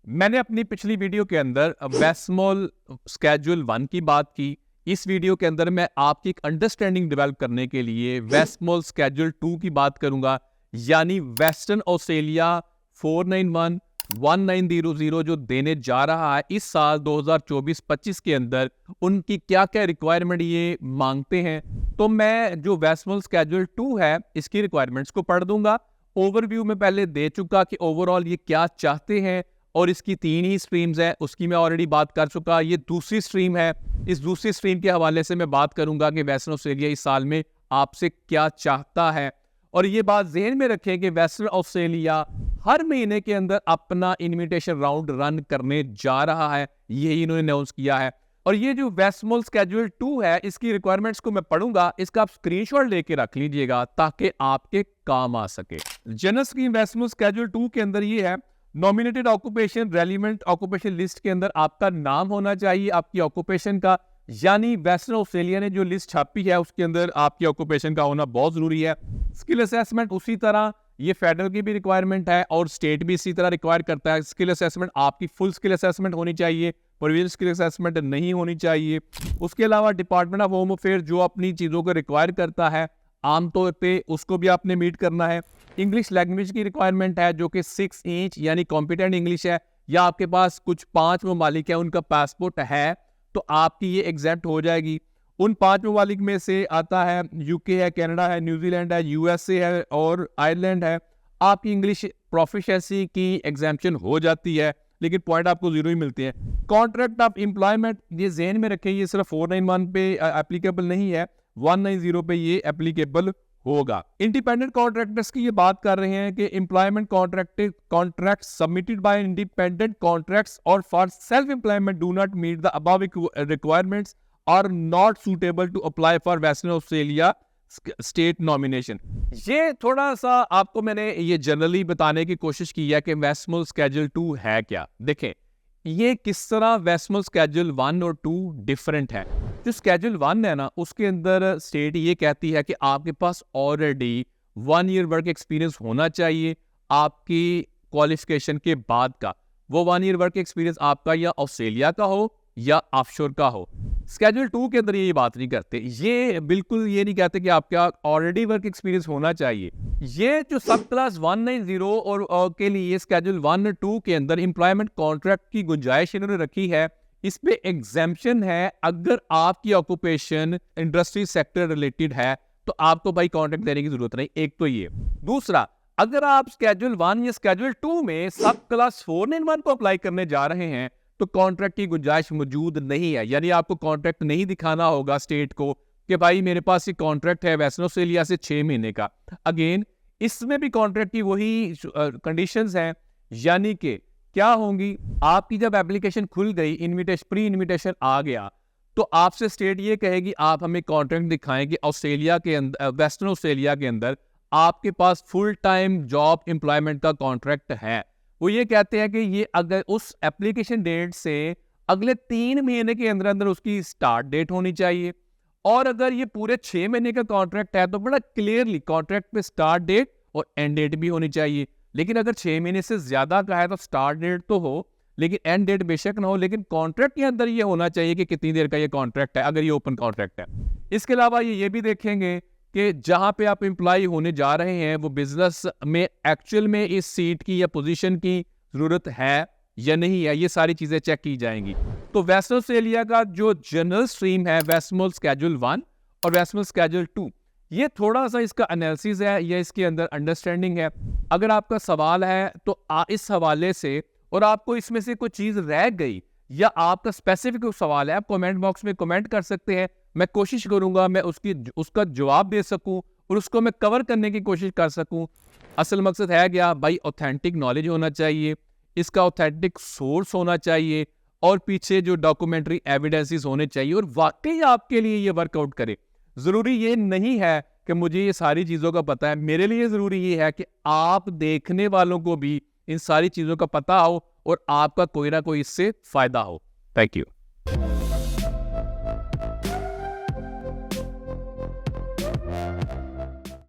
मैंने अपनी पिछली वीडियो के अंदर वेस्मोल स्केड्यूल 1 की बात की। इस वीडियो के अंदर मैं आपकी एक अंडरस्टैंडिंग डेवलप करने के लिए वेस्मोल स्केड्यूल 2 की बात करूंगा, यानी वेस्टर्न ऑस्ट्रेलिया 491-1900 जो देने जा रहा है इस साल 2024-25 के अंदर, उनकी क्या क्या रिक्वायरमेंट ये मांगते हैं। तो मैं जो वेस्मोल स्केड्यूल 2 है इसकी रिक्वायरमेंट्स को पढ़ दूंगा। ओवरव्यू में पहले दे चुका कि ओवरऑल ये क्या चाहते हैं, और इसकी 3 ही स्ट्रीम्स हैं, उसकी मैं ऑलरेडी बात कर चुका। ये दूसरी स्ट्रीम है। इस दूसरी स्ट्रीम के हवाले से मैं बात करूंगा कि वेस्टर्न ऑस्ट्रेलिया इस साल में आपसे क्या चाहता है। और ये बात ज़हन में रखें कि वेस्टर्न ऑस्ट्रेलिया हर महीने के अंदर अपना इन्विटेशन राउंड रन करने जा रहा है, यही इन्होंने अनाउंस किया है। और ये जो वेस्मोल स्केड्यूल 2 है इसकी रिक्वायरमेंट्स को मैं पढ़ूंगा, इसका आप स्क्रीनशॉट लेके रख लीजिएगा ताकि आपके काम आ सके। जनरल स्कीम वेस्मोल स्केड्यूल 2 के अंदर ये है, nominated occupation relevant occupation list के अंदर आपका नाम होना चाहिए आपकी ऑक्यूपेशन का, यानी वेस्टर्न ऑस्ट्रेलिया ने जो लिस्ट छापी है उसके अंदर आपकी ऑक्यूपेशन का होना बहुत जरूरी है। स्किल असेसमेंट उसी तरह, ये फेडरल की भी रिक्वायरमेंट है और स्टेट भी इसी तरह रिक्वायर करता है। स्किल असेसमेंट आपकी फुल स्किल असेसमेंट होनी चाहिए, प्रोविजनल स्किल असेसमेंट नहीं होनी चाहिए। उसके अलावा डिपार्टमेंट ऑफ होम अफेयर जो अपनी चीज़ों को रिक्वायर करता है आमतौर पे उसको भी आपने मीट करना है। इंग्लिश लैंग्वेज की रिक्वायरमेंट है जो कि 6 इंच यानी कॉम्पिटेंट इंग्लिश है, या आपके पास कुछ 5 ममालिक है उनका पासपोर्ट है तो आपकी ये एग्जेप्ट हो जाएगी। उन 5 ममालिक में से आता है यूके है, कनाडा है, न्यूजीलैंड है, यूएसए है और आयरलैंड है। आपकी इंग्लिश प्रोफिशिएंसी की एग्जाम्पशन हो जाती है, लेकिन पॉइंट आपको 0 ही मिलते हैं। कॉन्ट्रैक्ट ऑफ एम्प्लॉयमेंट ये ज़हन में रखें, ये सिर्फ 491 पे एप्लीकेबल नहीं है, 190 पे ये एप्लीकेबल होगा। इंडिपेंडेंट कॉन्ट्रैक्टर्स की ये बात कर रहे हैं कि employment contract submitted by independent contracts और for self employment do not meet the above requirements are not suitable to apply for Western Australia state nomination. ये थोड़ा सा आपको मैंने ये जनरली बताने की कोशिश की है कि वेस्मोल स्केड्यूल 2 है क्या। देखें ये किस तरह वेस्मोल स्केड्यूल 1 और 2 डिफरेंट है। जो स्केड्यूल 1 है ना उसके अंदर स्टेट ये कहती है कि आपके पास ऑलरेडी 1 ईयर वर्क एक्सपीरियंस होना चाहिए आपकी क्वालिफिकेशन के बाद का। वो 1 ईयर वर्क एक्सपीरियंस आपका या ऑस्ट्रेलिया का हो या ऑफशोर का हो। स्केड्यूल 2 के अंदर ये बात नहीं करते, ये बिल्कुल ये नहीं कहते कि आपका ऑलरेडी वर्क एक्सपीरियंस होना चाहिए। ये जो सब क्लास 190 और के लिए स्केड्यूल 1 और 2 के अंदर एम्प्लॉयमेंट कॉन्ट्रैक्ट की गुंजाइश इन्होंने रखी है। इस पे एग्जेम्पशन है, अगर आपकी ऑक्यूपेशन इंडस्ट्री सेक्टर रिलेटेड है तो आपको भाई कॉन्ट्रैक्ट देने की जरूरत नहीं। एक तो ये, दूसरा अगर आप स्केड्यूल 1 या स्केड्यूल 2 में सब क्लास 491 को अप्लाई करने जा रहे हैं तो कॉन्ट्रैक्ट की गुंजाइश मौजूद नहीं है, यानी आपको कॉन्ट्रैक्ट नहीं दिखाना होगा स्टेट को कि भाई मेरे पास ये कॉन्ट्रैक्ट है वेस्टर्न ऑस्ट्रेलिया से 6 महीने का। अगेन इसमें भी कॉन्ट्रैक्ट की वही कंडीशंस हैं, यानी कि क्या होंगी, आपकी जब एप्लीकेशन खुल गई, इनविटेशन प्री इनविटेशन आ गया तो आपसे स्टेट ये कहेगी आप हमें कॉन्ट्रैक्ट दिखाएं कि ऑस्ट्रेलिया के अंदर, वेस्टर्न ऑस्ट्रेलिया के अंदर आपके पास फुल टाइम जॉब एम्प्लॉयमेंट का कॉन्ट्रैक्ट है। वो ये कहते हैं कि ये अगर उस एप्लीकेशन डेट से अगले 3 महीने के अंदर अंदर उसकी स्टार्ट डेट होनी चाहिए, और अगर ये पूरे 6 महीने का कॉन्ट्रैक्ट है तो बड़ा क्लियरली कॉन्ट्रैक्ट पे स्टार्ट डेट और एंड डेट भी होनी चाहिए। लेकिन अगर 6 महीने से ज्यादा का है तो स्टार्ट डेट तो हो लेकिन एंड डेट बेशक ना हो, लेकिन कॉन्ट्रैक्ट के अंदर ये होना चाहिए कि कितनी देर का ये कॉन्ट्रैक्ट है अगर ये ओपन कॉन्ट्रैक्ट है। इसके अलावा ये भी देखेंगे कि जहां पे आप एम्प्लॉय होने जा रहे हैं वो बिजनेस में एक्चुअल में इस सीट की या पोजीशन की जरूरत है या नहीं है, ये सारी चीजें चेक की जाएंगी। तो वेस्टर्न ऑस्ट्रेलिया का जो जनरल स्ट्रीम है वेस्मोल स्केड्यूल 1 और वेस्मोल स्केड्यूल 2, ये थोड़ा सा इसका एनालिसिस है या इसके अंदर अंडरस्टैंडिंग है। अगर आपका सवाल है तो इस हवाले से, और आपको इसमें से कोई चीज रह गई या आपका स्पेसिफिक सवाल है, आप कमेंट बॉक्स में कमेंट कर सकते हैं। मैं कोशिश करूंगा मैं उसका जवाब दे सकूं और उसको मैं कवर करने की कोशिश कर सकूं। असल मकसद है क्या भाई, ऑथेंटिक नॉलेज होना चाहिए, इसका ऑथेंटिक सोर्स होना चाहिए और पीछे जो डॉक्यूमेंट्री एविडेंसेस होने चाहिए और वाकई आपके लिए ये वर्कआउट करे। जरूरी ये नहीं है कि मुझे ये सारी चीजों का पता है, मेरे लिए जरूरी ये है कि आप देखने वालों को भी इन सारी चीजों का पता हो और आपका कोई ना कोई इससे फायदा हो। Thank you.